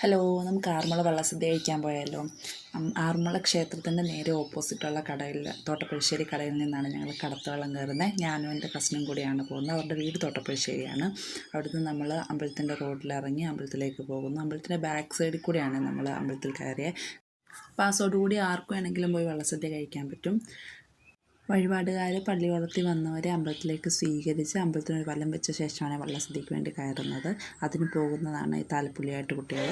Hello, നമുക്ക് ആറന്മുള വള്ളസദ്യ കഴിക്കാൻ പോയാലോ? ആറന്മുള ക്ഷേത്രത്തിൻ്റെ നേരെ ഓപ്പോസിറ്റുള്ള കടയിൽ, തോട്ടപ്പുഴശ്ശേരി കടയിൽ നിന്നാണ് ഞങ്ങൾ കടത്തുവള്ളം കയറുന്നത്. ഞാനും എൻ്റെ കസിനും കൂടിയാണ് പോകുന്നത്. അവരുടെ വീട് തോട്ടപ്പുഴശ്ശേരിയാണ്. അവിടുന്ന് നമ്മൾ അമ്പലത്തിൻ്റെ റോഡിലിറങ്ങി അമ്പലത്തിലേക്ക് പോകുന്നു. അമ്പലത്തിൻ്റെ ബാക്ക് സൈഡിൽ കൂടിയാണ് നമ്മൾ അമ്പലത്തിൽ കയറിയത്. പാസോടുകൂടി ആർക്കും വേണമെങ്കിലും പോയി വള്ളസദ്യ കഴിക്കാൻ പറ്റും. വഴിപാടുകാർ പള്ളിയോളത്തിൽ വന്നവരെ അമ്പലത്തിലേക്ക് സ്വീകരിച്ച് അമ്പലത്തിനൊരു വലം വെച്ച ശേഷമാണ് വള്ളസദ്യക്ക് വേണ്ടി കയറുന്നത്. അതിന് പോകുന്നതാണ് ഈ താലപ്പൊലിയായിട്ട് കുട്ടികൾ.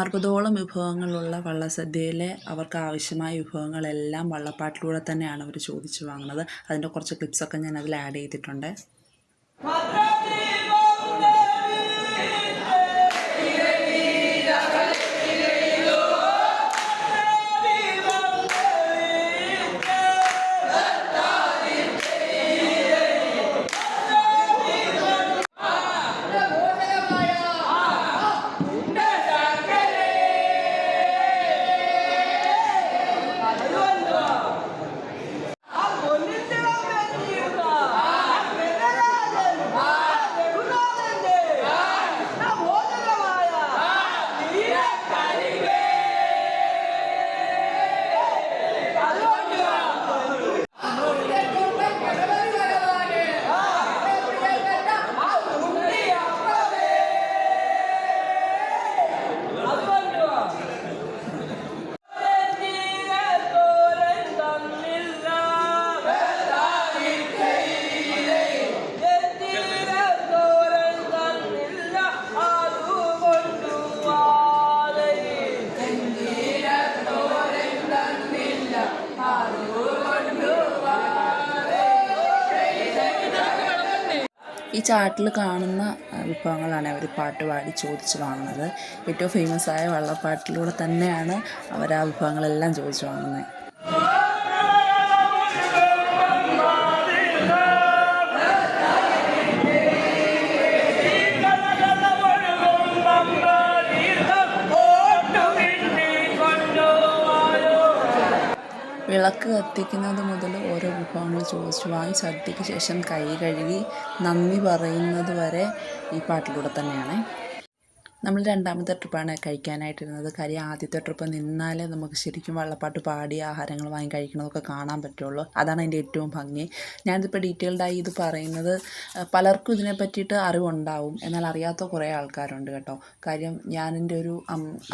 60ഓളം വിഭവങ്ങളുള്ള വള്ളസദ്യയിലെ അവർക്ക് ആവശ്യമായ വിഭവങ്ങളെല്ലാം വള്ളപ്പാട്ടിലൂടെ തന്നെയാണ് അവർ ചോദിച്ചു വാങ്ങുന്നത്. അതിൻ്റെ കുറച്ച് ക്ലിപ്സൊക്കെ ഞാൻ അതിൽ ആഡ് ചെയ്തിട്ടുണ്ട്. ഈ ചാട്ടിൽ കാണുന്ന വിഭവങ്ങളാണ് അവർ പാട്ട് പാടി ചോദിച്ച് വാങ്ങുന്നത്. ഏറ്റവും ഫേമസായ വള്ളപ്പാട്ടിലൂടെ തന്നെയാണ് അവർ ആ വിഭവങ്ങളെല്ലാം ചോദിച്ച് വാങ്ങുന്നത്. വിളക്ക് കത്തിക്കുന്നത് മുതൽ ഓരോ വിഭവങ്ങൾ ചോദിച്ചു വാങ്ങി സദ്യയ്ക്ക് ശേഷം കൈ കഴുകി നന്ദി പറയുന്നത് വരെ ഈ പാട്ടിലൂടെ തന്നെയാണ്. നമ്മൾ രണ്ടാമത്തെ ട്രിപ്പാണ് കഴിക്കാനായിട്ടിരുന്നത്. കാര്യം ആദ്യത്തെ ട്രിപ്പ് നിന്നാലേ നമുക്ക് ശരിക്കും വള്ളപ്പാട്ട് പാടി ആഹാരങ്ങൾ വാങ്ങി കഴിക്കണതൊക്കെ കാണാൻ പറ്റുള്ളൂ. അതാണ് അതിൻ്റെ ഏറ്റവും ഭംഗി. ഞാനിതിപ്പോൾ ഡീറ്റെയിൽഡായി ഇത് പറയുന്നത് പലർക്കും ഇതിനെ പറ്റിയിട്ട് അറിവുണ്ടാവും, എന്നാൽ അറിയാത്ത കുറേ ആൾക്കാരുണ്ട് കേട്ടോ. കാര്യം ഞാനെൻ്റെ ഒരു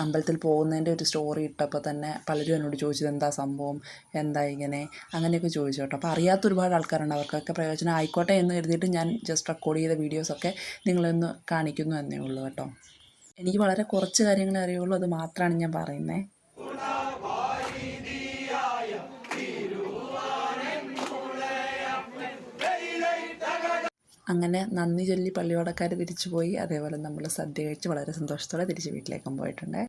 അമ്പലത്തിൽ പോകുന്നതിൻ്റെ ഒരു സ്റ്റോറി ഇട്ടപ്പോൾ തന്നെ പലരും എന്നോട് ചോദിച്ചത് എന്താ സംഭവം, എന്താ ഇങ്ങനെ, അങ്ങനെയൊക്കെ ചോദിച്ചു കേട്ടോ. അപ്പോൾ അറിയാത്ത ഒരുപാട് ആൾക്കാരുണ്ട്. അവർക്കൊക്കെ പ്രയോജനം ആയിക്കോട്ടെ എന്ന് കരുതിയിട്ട് ഞാൻ ജസ്റ്റ് റെക്കോർഡ് ചെയ്ത വീഡിയോസൊക്കെ നിങ്ങളൊന്ന് കാണിക്കുന്നു എന്നേ ഉള്ളൂ കേട്ടോ. എനിക്ക് വളരെ കുറച്ച് കാര്യങ്ങളെ അറിയുള്ളൂ, അത് മാത്രമാണ് ഞാൻ പറയുന്നത്. അങ്ങനെ നന്ദി ചൊല്ലി പള്ളിയോടക്കാർ തിരിച്ചു പോയി. അതേപോലെ നമ്മൾ സദ്യ കഴിച്ച് വളരെ സന്തോഷത്തോടെ തിരിച്ച് വീട്ടിലേക്കും പോയിട്ടുണ്ട്.